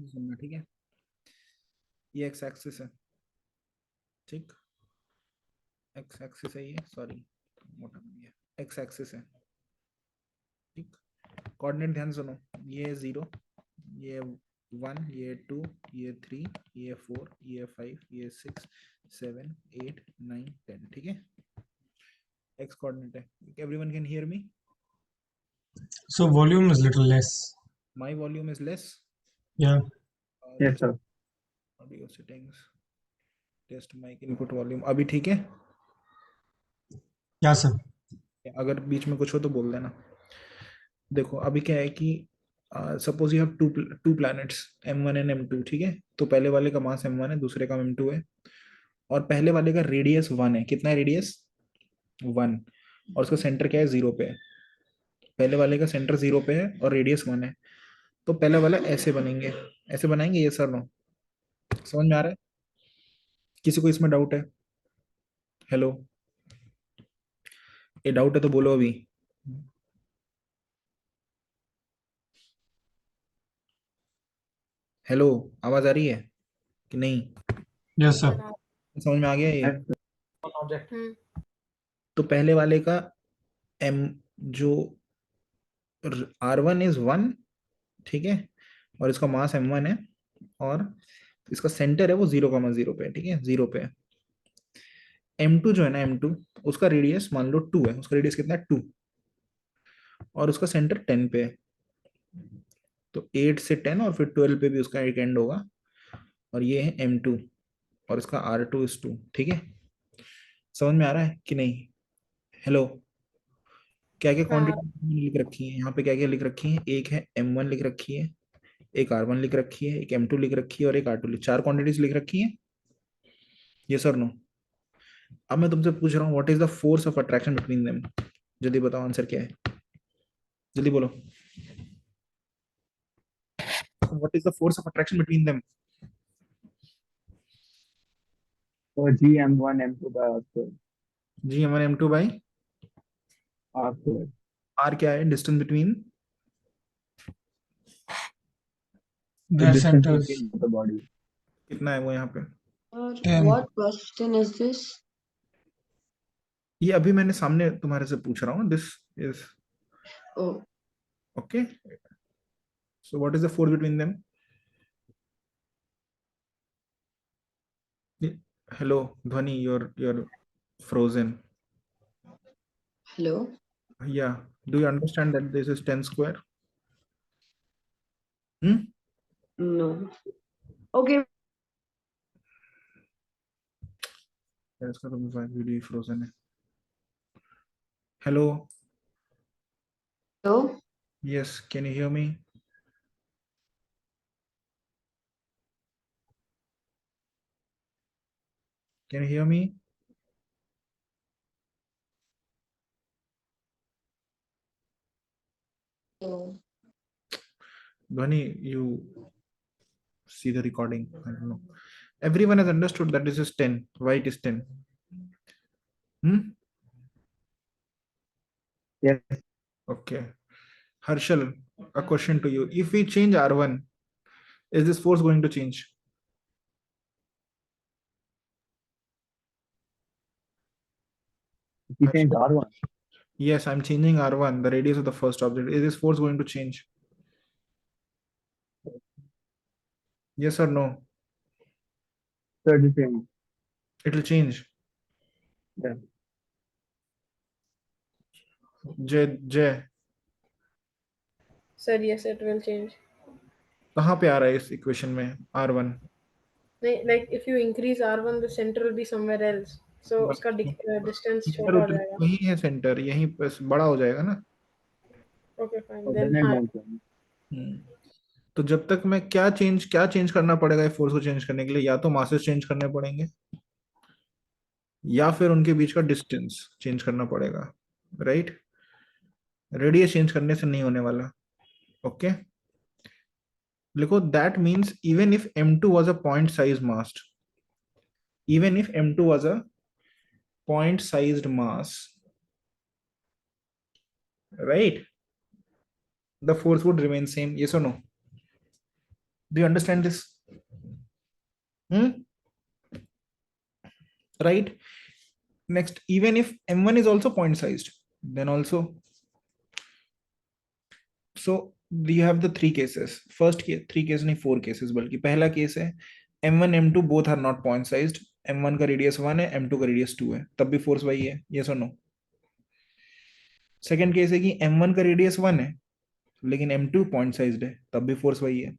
सुनना, ठीक है। ये एक्स एक्सिस है, ठीक। एक्स एक्सिस है ये, सॉरी मोटा बन गया। एक्स एक्सिस है, ठीक। कोऑर्डिनेट ध्यान से सुनो, ये 0, ये 1, ये 2, ये 3, ये 4, ये 5, ये 6, 7, 8, 9, 10, ठीक है। एक्स कोऑर्डिनेट है। Everyone can hear me? So volume is little less. My volume is less. Yeah. Yes, sir. Audio settings, test mic input volume, अभी ठीक है? Yeah, sir. अगर बीच में कुछ हो तो बोल देना। देखो अभी क्या है कि suppose you have to planets M1 and M2, ठीक है। तो पहले वाले का मास M1 है, दूसरे का M2 है, और पहले वाले का रेडियस 1 है। कितना है रेडियस? 1। और उसका सेंटर क्या है? 0 पे है। पहले वाले का सेंटर 0 पे है और रेडियस 1 है। तो पहले वाला ऐसे बनेंगे, ऐसे बनाएंगे, ये सर नो? समझ में आ रहा है? किसी को इसमें डाउट है? हेलो, ये डाउट है तो बोलो अभी। हेलो, आवाज आ रही है कि नहीं? Yes, sir. समझ में आ गया ये? Yes, sir. ऑब्जेक्ट। तो पहले वाले का एम, जो R1 इज 1, ठीक है, और इसका मास M1 है, और इसका सेंटर है वो 0,0 पे, ठीक है, 0 पे। M2 जो है ना, M2, उसका रेडियस मान लो 2 है। उसका रेडियस कितना है? 2। और उसका सेंटर 10 पे है। तो 8 से 10 और फिर 12 पे भी उसका एक एंड होगा। और ये है M2, और इसका R2 इज 2, ठीक है। समझ में आ रहा है कि नहीं? हेलो, क्या क्या हाँ। क्वांटिटी लिख रखी है यहाँ पे? क्या क्या लिख रखी है? एक है M1 लिख रखी है, एक R1 लिख रखी है, एक M2 लिख रखी है, और एक R2 चार क्वांटिटीज लिख रखी है। ये सर नो? अब मैं तुमसे पूछ रहा हूँ, what is the force of attraction between them? जल्दी बताओ, आंसर क्या है? जल्दी बोलो, what is the force of attraction between them? So GM1, M2 by R square. G M1 M2 by R square. R क्या है? Distance between? The Their distance centers between the body. कितना है वो यहाँ पे? What 10. question is this? ये अभी मैंने सामने तुम्हारे से पूछ रहा हूँ, this is Oh, okay. So what is the force between them? Hello ध्वनि, you're frozen. hello. Yeah, do you understand that this is 10 square? Hmm? No. Okay. यार इसका तो वीडियो फ्रोजन है। Hello, Hello. Yes, can you hear me? Can you hear me? No. ध्वनि, you see the recording, I don't know. Everyone has understood that this is 10, why it is 10? Hmm? Yes. Okay. Harshal, a question to you. If we change R1, is this force going to change? If you change Harshal? R1. Yes, I'm changing R1, the radius of the first object. Is this force going to change? Yes or no? So the same. It will change. Yeah. Jay, Jay, Sir, yes, it will change. कहाँ पे आ रहा है इस equation में R1? Like if you increase R1, the center will be somewhere else. So उसका distance centre छोटा हो उतना जाएगा. वही है, सेंटर यहीं पे बड़ा हो जाएगा ना। Okay, fine. So Then then it हाँ. won't change. तो जब तक मैं क्या चेंज करना पड़ेगा फोर्स को चेंज करने के लिए? या तो मासेस चेंज करने पड़ेंगे, या फिर उनके बीच का डिस्टेंस चेंज करना पड़ेगा, राइट? रेडियस चेंज करने से नहीं होने वाला। ओके, लिखो, that means even if M2 was a point size mass, even if M2 was a point sized mass, right, the force would remain same. Yes और no? Do you understand this? Right? Next, even if m1 is also point sized, then also, so you have the three cases. First case, three cases नहीं, four cases बल्कि. पहला case है m1 m2 both are not point sized. m1 का radius 1 है, m2 का radius 2 है, तब भी फोर्स वही है. यस और नो? सेकंड केस है कि m1 का रेडियस 1 है लेकिन m2 पॉइंट साइज्ड है, तब भी फोर्स वही है.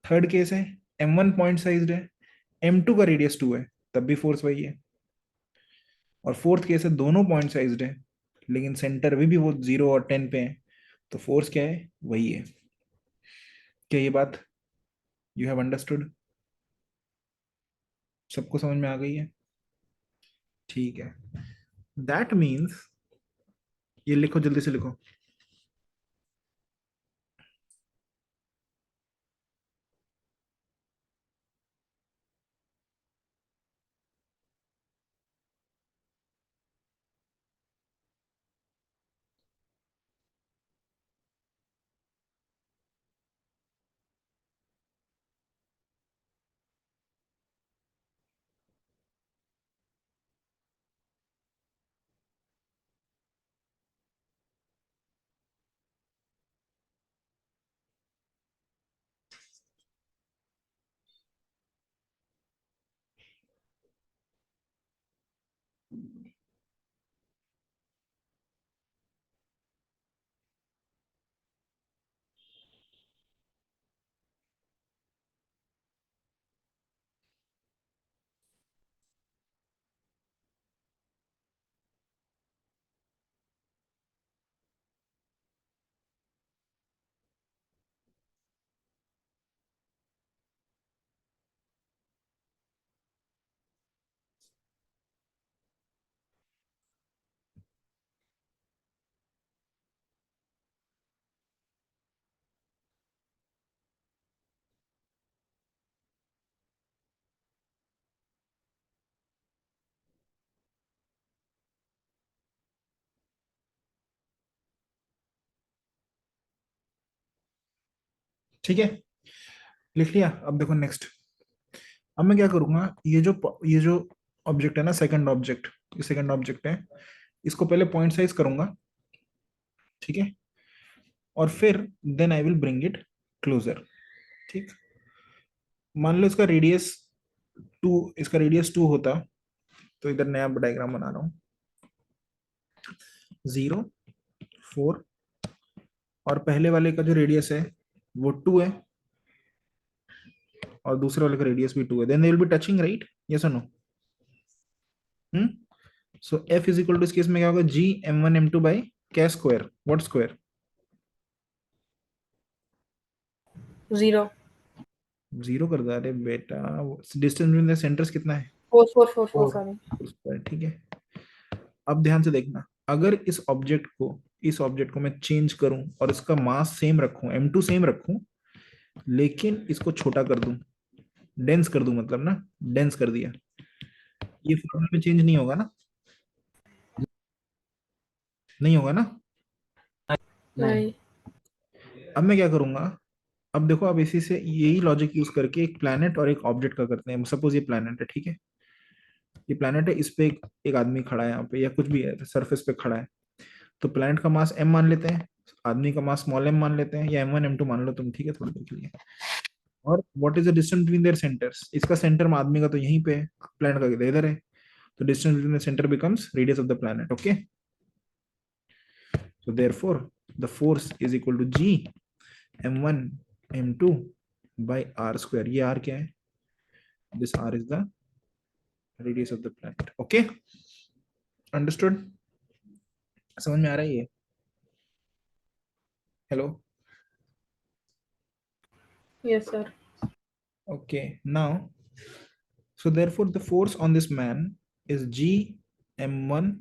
थर्ड केस है m1 पॉइंट साइज्ड है, m2 का रेडियस 2 है, तब भी फोर्स वही है. और फोर्थ केस है दोनों पॉइंट साइज्ड है लेकिन सेंटर भी वो 0 और 10 पे है, तो फोर्स क्या है? वही है. क्या ये बात यू हैव अंडरस्टूड? सबको समझ में आ गई है? ठीक है. दैट मीन्स, ये लिखो, जल्दी से लिखो. ठीक है, लिख लिया? अब देखो नेक्स्ट. अब मैं क्या करूंगा, ये जो ऑब्जेक्ट है ना, सेकंड ऑब्जेक्ट, ये सेकंड ऑब्जेक्ट है, इसको पहले पॉइंट साइज करूंगा. ठीक है, और फिर then I will bring it closer. ठीक, मान लो इसका रेडियस 2, इसका रेडियस 2 होता, तो इधर नया डायग्राम बना रहा हूं. 0, 4, और पहले वाले का जो रेडियस है वो 2 है और दूसरे वाले का रेडियस भी 2 है. Then they will be touching, right? Yes और no? So f is equal to, इस केस में क्या होगा? g m1 m2 बाई क्या स्क्वायर? What square? 0. 0 कर दो. अरे बेटा, डिस्टेंस बिटवीन द सेंटर्स कितना है? 4. Four. Sorry. स्क्वायर. ठीक है. अब ध्यान से देखना, अगर इस ऑब्जेक्ट को मैं चेंज करूं और इसका मास सेम रखूं, m2 सेम रखूं, लेकिन इसको छोटा कर दूं, डेंस कर दूं, मतलब ना, डेंस कर दिया, ये फॉर्मूला में चेंज नहीं होगा ना? नहीं होगा ना? नहीं. अब मैं क्या करूंगा, अब देखो, अब इसी से यही लॉजिक यूज करके एक प्लैनेट और एक ऑब्जेक्ट का करते हैं. सपोज ये प्लैनेट है, ठीक है, ये प्लैनेट है, इस पे एक आदमी खड़ा है यहाँ पे, या कुछ भी है, सरफेस पे खड़ा है. तो प्लैनेट का मास m मान लेते हैं, आदमी का मास स्मॉल m मान लेते हैं, या m1 m2 मान लो तुम, ठीक है, थोड़ी देर के लिए. और what is the distance between their centres? इसका सेंटर में आदमी का तो यहीं पे है, प्लैनेट का इधर है, तो distance between the centre becomes radius of the planet. Okay, so therefore the force is equal to g m1 m2 by r square. ये r क्या है? This r is the radius of the planet. Okay, understood? समझ में आ रहा है ये? Hello? Yes, sir. Okay, now, so therefore the force on this man is g m1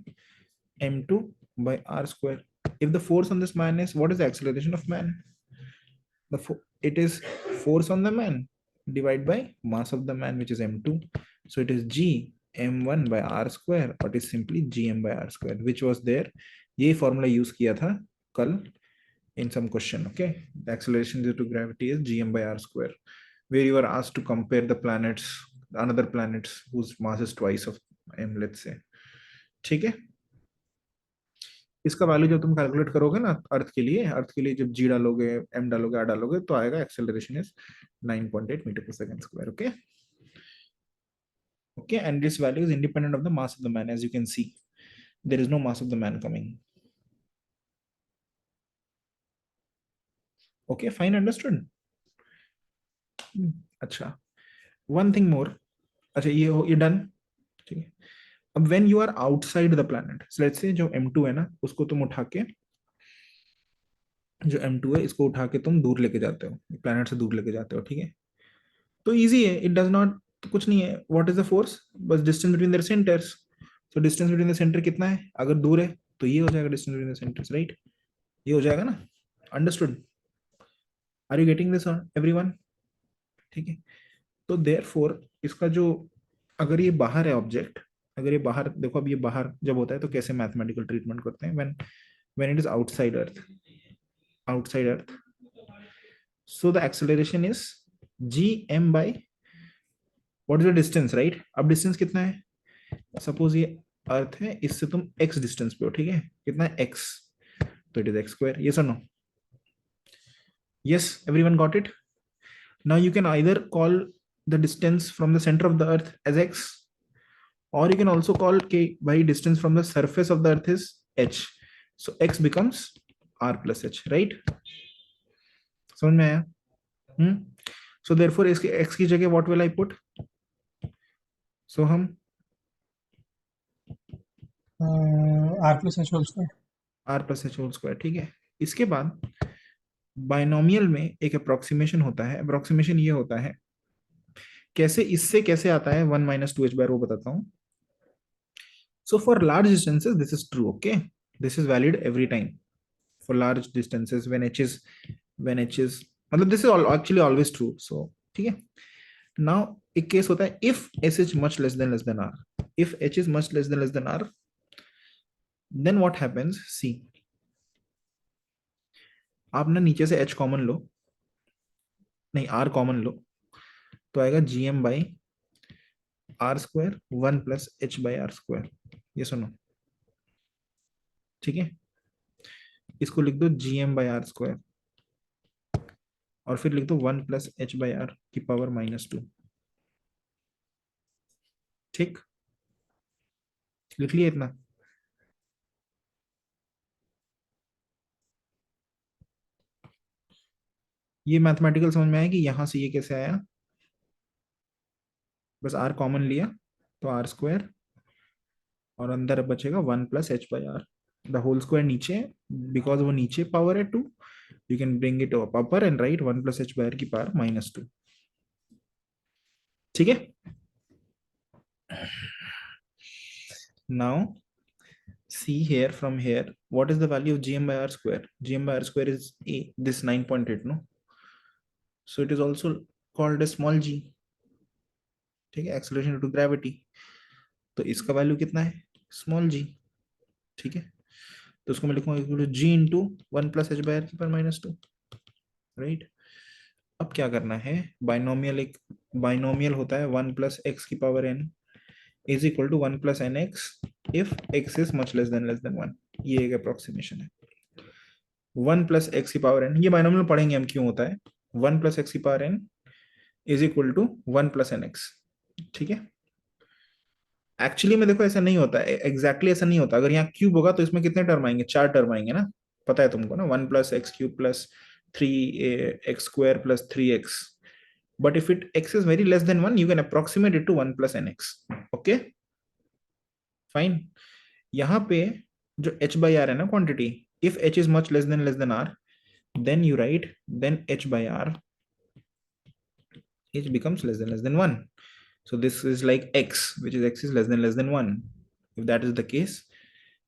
m2 by r square. If the force on this man is, what is the acceleration of man? It is force on the man divided by mass of the man, which is m2. So it is g m1 by r square, or it is simply gm by r square, which was there. ये formula use किया था कल in some question. Okay, the acceleration due to gravity is gm by r square, where you are asked to compare the planets, another planets whose mass is twice of m, let's say. ठीक है, इसका value जब तुम calculate करोगे ना अर्थ के लिए जब जी डालोगे, एम डालोगे, आर डालोगे, तो आएगा एक्सेलरेशन इज 9.8 मीटर पर second square. Okay okay, and this value is independent of the mass of the man. As you can see, there is no mass of the man coming. Okay, fine, understood. अच्छा, one thing more. अच्छा, ये done. ठीक है, अब when you are outside the planet, so let's say जो M2 है ना, उसको तुम उठा के, जो M2 है इसको उठा के तुम दूर लेके जाते हो, प्लेनेट से दूर लेके जाते हो. ठीक है, तो इजी है, इट डज नॉट, तो कुछ नहीं है. What is the force? बस distance between their centres. So distance between the centre कितना है? अगर दूर है तो ये हो जाएगा distance between the centres, right? ये हो जाएगा ना. Understood? Are you getting this everyone? ठीक है, तो देयरफॉर इसका जो, अगर ये बाहर है ऑब्जेक्ट, अगर ये बाहर, देखो अब ये बाहर जब होता है तो कैसे मैथमेटिकल ट्रीटमेंट करते हैं, when it is outside earth, outside earth, so the acceleration is gm by what is the distance, right? अब डिस्टेंस कितना है? सपोज ये अर्थ है, इससे तुम x डिस्टेंस पे हो. ठीक है, कितना है? x, तो it is x square. Yes और no? Yes, everyone got it? Now you can either call the distance from the centre of the earth as x, or you can also call k by distance from the surface of the earth is h, so x becomes r plus h, right? समझ में आया? so therefore इसके x की जगह what will I put? so हम r plus h whole square. r plus h whole square. ठीक है, इसके बाद बाइनोमियल में एक अप्रोक्सीमेशन होता है. अप्रोक्सीमेशन ये होता है, कैसे, इससे कैसे आता है 1 minus 2h बार, वो बताता हूँ. So for large distances, this is true. Okay, this is valid every time for large distances when h is, मतलब this is all actually always true. So ठीक है, now एक केस होता है if s is much less than r. If h is much less than r, then what happens? See, आप ना नीचे से h कॉमन लो, नहीं r कॉमन लो, तो आएगा gm by r square 1 plus h by r square. ये सुनो, ठीक है, इसको लिख दो gm by r स्क्वायर, और फिर लिख दो 1 plus h by r की पावर -2. ठीक, लिख लिया इतना? ये मैथमेटिकल समझ में आया कि यहां से ये कैसे आया? बस r कॉमन लिया तो r स्क्वायर, और अंदर बचेगा 1 plus h by r, the whole square नीचे, बिकॉज वो नीचे पावर है 2, you can bring it up upper and write 1 plus h by r की पावर -2. ठीक है, now see here, from here, what is the value of gm by r square? Gm by r square is this 9.8, no? So it is also called a small g. ठीक है, acceleration due to gravity, तो इसका value कितना है? Small g. ठीक है, तो उसको मैं लिखूंगा g into 1 plus h by r की पावर -2, राइट? अब क्या करना है, बाइनोमियल, एक बाइनोमियल होता है 1 plus x की power n is equal to 1 plus nx if x is much less than 1. ये एक अप्रोक्सीमेशन है. 1 plus x की पावर n, ये बाइनोमियल पढ़ेंगे हम क्यों होता है. 1 plus x की power n is equal to 1 plus nx. ठीक है, एक्चुअली में देखो ऐसा नहीं होता है, एग्जैक्टली ऐसा नहीं होता. अगर यहाँ क्यूब होगा तो इसमें कितने टर्म आएंगे? 4 टर्म आएंगे ना, पता है तुमको ना, 1 plus x cube plus 3x square plus 3x. But if x is very less than 1, you can approximate it to 1 plus nx. Okay, fine. यहाँ पे जो h by r है ना quantity, if h is much less than r, then you write, then h by r, h becomes less than 1. So this is like x, which is x is less than 1. If that is the case,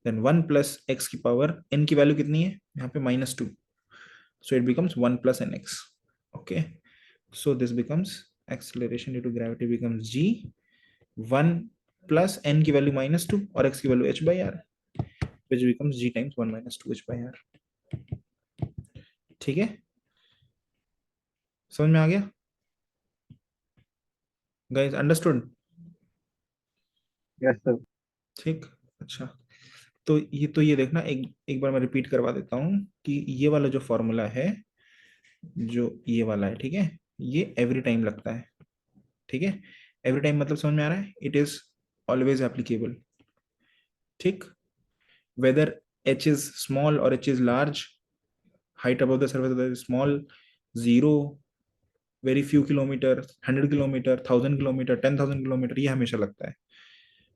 then 1 plus x की power n की value कितनी है यहाँ पे? -2. So it becomes 1 plus nx. Okay, so this becomes acceleration due to gravity becomes g 1 plus n की value -2 और x की value h by r, which becomes g times 1 minus 2h by r. ठीक है, समझ में आ गया guys, understood? Yes, sir. ठीक, अच्छा। तो ये देखना, एक एक बार मैं रिपीट करवा देता हूँ कि ये वाला जो फॉर्मूला है, जो ये वाला है, ठीक है, ये एवरी टाइम लगता है, ठीक है। एवरी टाइम मतलब समझ में आ रहा है, इट इज ऑलवेज एप्लीकेबल, ठीक। वेदर h इज स्मॉल और h is large, height above the surface small, 0, very few kilometre, 100 kilometre, 1000 kilometre, 10,000 kilometre, ये हमेशा लगता है।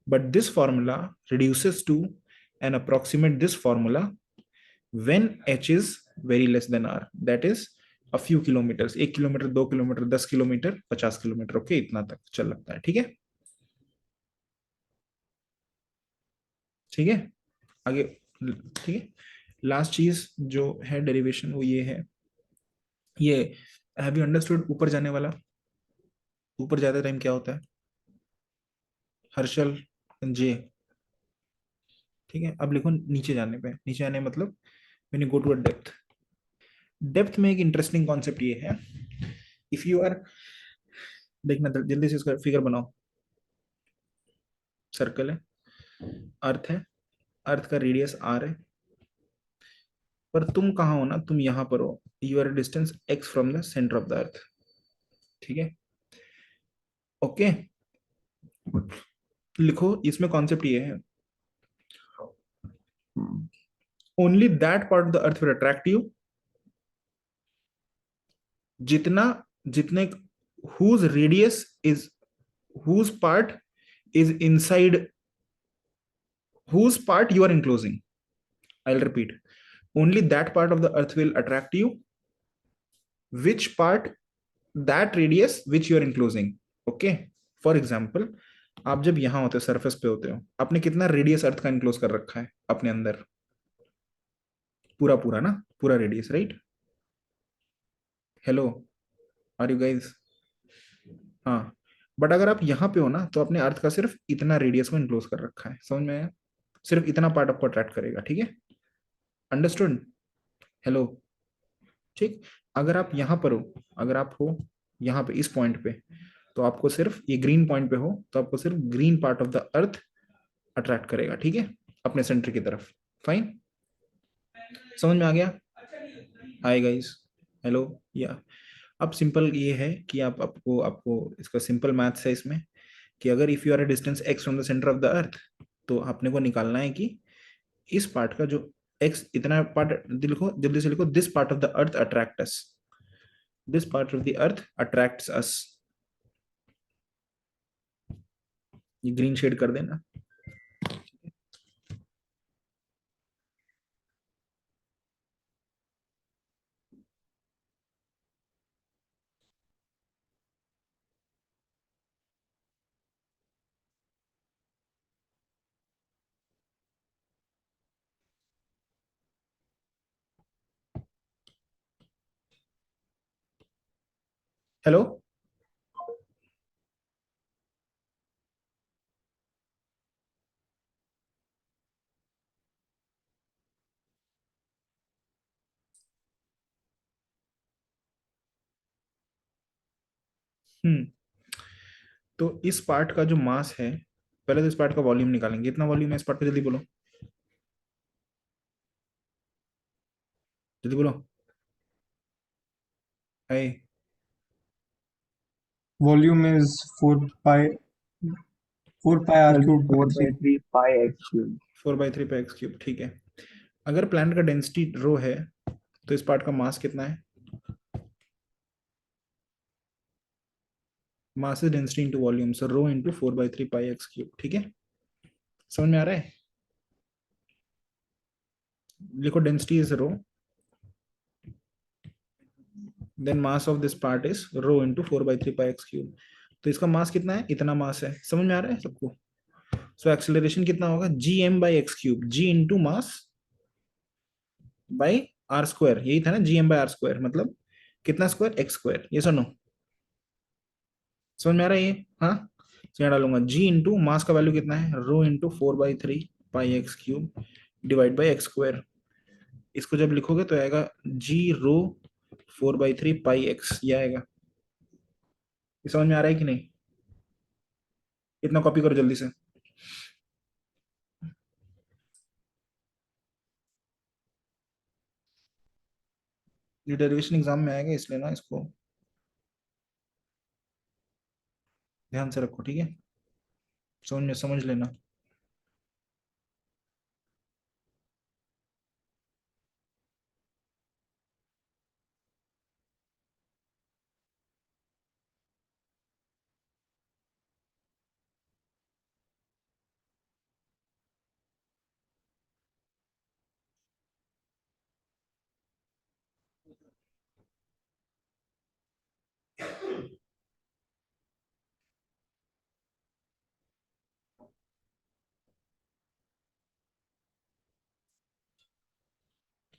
But this formula reduces to an approximate this formula when h is very less than r, that is a few kilometers, 1 kilometre, 2 kilometre, 10 kilometre, 50 kilometre, okay, इतना तक चल लगता है, ठीक है। ठीक है, आगे, ठीक है। लास्ट चीज जो है डेरिवेशन, वो ये है, ये हैव यू अंडरस्टूड ऊपर जाने वाला? ऊपर जाते टाइम क्या होता है हर्षल जे? ठीक है, अब लिखो नीचे जाने पे, नीचे आने मतलब when you go to a depth. Depth में एक इंटरेस्टिंग कॉन्सेप्ट ये है, इफ यू आर, देखना जल्दी से इसका फिगर बनाओ। सर्कल है, अर्थ है, अर्थ का रेडियस आर है, पर तुम कहाँ हो ना, तुम यहां पर हो, you are distance X from the centre of the earth, ठीक है, ओके। लिखो, इसमें कॉन्सेप्ट ये है, only that part of the earth will attract you, जितना, जितने, whose radius is, whose part is inside, whose part you are enclosing. I'll repeat, only that part of the earth will attract you, which part, that radius which you are enclosing, okay। For example, आप जब यहां होते हो, surface पे होते हो, आपने कितना रेडियस अर्थ का इनक्लोज कर रखा है अपने अंदर? पूरा पूरा ना, पूरा radius, right? Hello, are you guys? हाँ, बट अगर आप यहाँ पे हो ना, तो अपने अर्थ का सिर्फ इतना रेडियस को इनक्लोज कर रखा है, समझ में आया? सिर्फ इतना पार्ट आपको अट्रैक्ट करेगा, ठीक है, अंडरस्टूड? हेलो, ठीक। अगर आप यहाँ पर हो, अगर आप हो यहाँ पे इस पॉइंट पे, तो आपको सिर्फ ये ग्रीन पॉइंट पे हो, तो आपको सिर्फ green part of the earth attract करेगा, ठीक है, अपने सेंटर की तरफ। फाइन, समझ में आ गया? हाय गाइस, हेलो, या अब सिंपल ये है कि आप, आपको आपको इसका सिंपल मैथ्स है इसमें, कि अगर if you are a distance x from the centre of the earth, तो आपने को निकालना है कि इस पार्ट का जो x, इतना पार्ट लिखो, जल्दी से लिखो, this part of the earth attract us, this part of the earth attracts us, ये ग्रीन शेड कर देना। हेलो, हम्म, तो इस पार्ट का जो मास है, पहले तो इस पार्ट का वॉल्यूम निकालेंगे, इतना वॉल्यूम है इस पार्ट का, जल्दी बोलो, जल्दी बोलो, हाय। Volume is 4 pi r Equal to cubed 4 by by 3. 3 pi x cubed. 4/3 π x³ ठीक है। अगर प्लैनेट का डेंसिटी रो है, तो इस पार्ट का मास कितना है? Mass is density into volume, so rho into 4/3 π x³, ठीक है, समझ में आ रहा है? लिखो, density is rho, then mass of this part is rho into 4/3 π x³। तो इसका मास कितना है? इतना मास है, समझ में आ रहा है सबको? सो एक्सेलरेशन कितना होगा? gm/x³, g into mass by R square, यही था ना, gm/r², मतलब कितना स्क्वायर? x स्क्वायर, ये सुनो, समझ में आ रहा है ये? हाँ, तो यहाँ डालूंगा g इंटू मास का वैल्यू कितना है, rho into 4/3 π x³ divide by x square, इसको जब लिखोगे तो आएगा जी रो 4/3 पाई एक्स, ये आएगा। ये समझ में आ रहा है कि नहीं? इतना कॉपी करो जल्दी से। ये डेरिवेशन एग्जाम में आएगा, इसलिए ना इसको ध्यान से रखो, ठीक है? समझ लेना।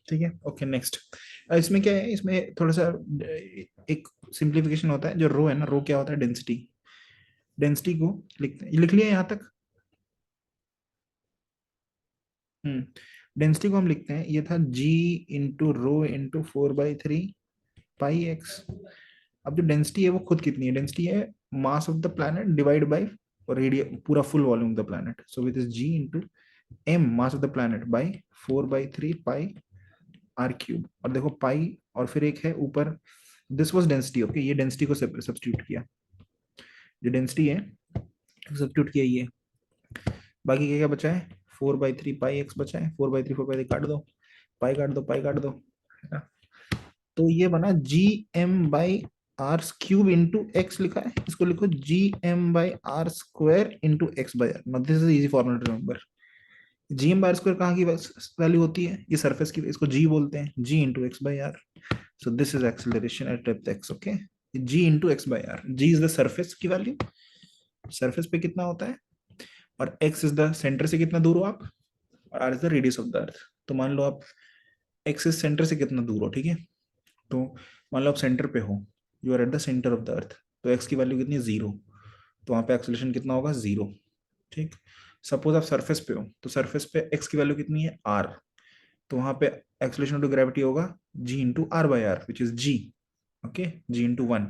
ठीक है, ओके नेक्स्ट। इसमें क्या है, इसमें थोड़ा सा एक सिंप्लीफिकेशन होता है। जो रो है ना, रो क्या होता है? डेंसिटी। डेंसिटी को लिखते हैं, लिख लिया यहाँ तक? डेंसिटी को हम लिखते हैं, ये था जी इंटू रो इंटू 4/3 पाई एक्स। अब जो डेंसिटी है वो खुद कितनी है? डेंसिटी है mass of the planet divide by radius, पूरा full volume of the planet. So which is g into m mass of the planet by 4/3 pi r cube. और देखो पाई और फिर एक है ऊपर, दिस वाज डेंसिटी। ओके, ये density को सब्स्टिट्यूट किया, जो डेंसिटी है सब्स्टिट्यूट किया ये। बाकी क्या क्या बचा है? 4/3 पाई एक्स बचा है। 4/3 काट दो, पाई काट दो, पाई काट दो, है ना? तो ये बना G M by R cube into X लिखा है। इसको लिखो G M by R square into x by R. Now this is easy formula to remember. G M by R square कहाँ की वैल्यू होती है? ये सरफेस की, इसको जी बोलते हैं, g into x by r. So this is acceleration at depth x. Okay, g into x by r. G is the surface की वैल्यू, सरफेस पे कितना होता है, और एक्स इज द सेंटर से कितना दूर हो आप, और R is the radius of the earth. तो मान लो आप एक्स इज सेंटर से कितना दूर हो, ठीक है? तो मान लो आप सेंटर पे हो, you are at the centre of the earth, तो एक्स की वैल्यू कितनी है? 0। तो वहां पे एक्सेलरेशन कितना होगा? 0। ठीक। सपोज आप सरफेस पे हो, तो सरफेस पे एक्स की वैल्यू कितनी है? r। तो वहां पे एक्सेलरेशन टू ग्रेविटी होगा g into R by R, which is g। Okay, g into 1।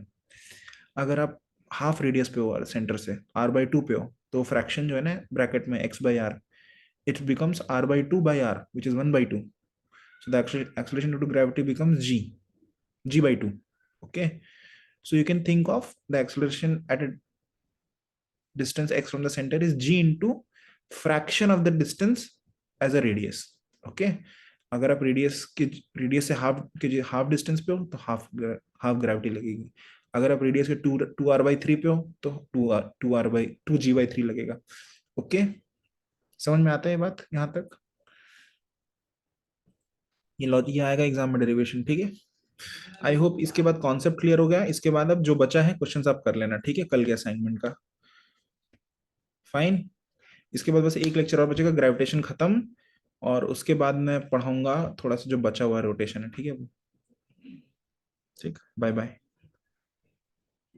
अगर आप हाफ रेडियस पे हो सेंटर से, r/2 पे हो, तो फ्रैक्शन जो है ना ब्रैकेट में x by R, it becomes r/2 by r, which is 1/2. So the acceleration due to gravity becomes g/2. Okay, so you can think of the acceleration at a distance x from the center is g into fraction of the distance as a radius. Okay, अगर आप radius से half distance पे हो तो half gravity लगेगी। अगर आप radius के 2r/3 पे हो तो 2g/3 लगेगा। ओके, समझ में आता है ये बात यहाँ तक? ये लॉजिक आएगा एग्जाम में, डेरिवेशन। ठीक है, आई होप इसके बाद कॉन्सेप्ट क्लियर हो गया। इसके बाद अब जो बचा है क्वेश्चंस आप कर लेना, ठीक है, कल के असाइनमेंट का। फाइन। इसके बाद बस एक लेक्चर और बचेगा, ग्रेविटेशन खत्म, और उसके बाद मैं पढ़ाऊंगा थोड़ा सा जो बचा हुआ रोटेशन है। ठीक है, ठीक, बाय बाय।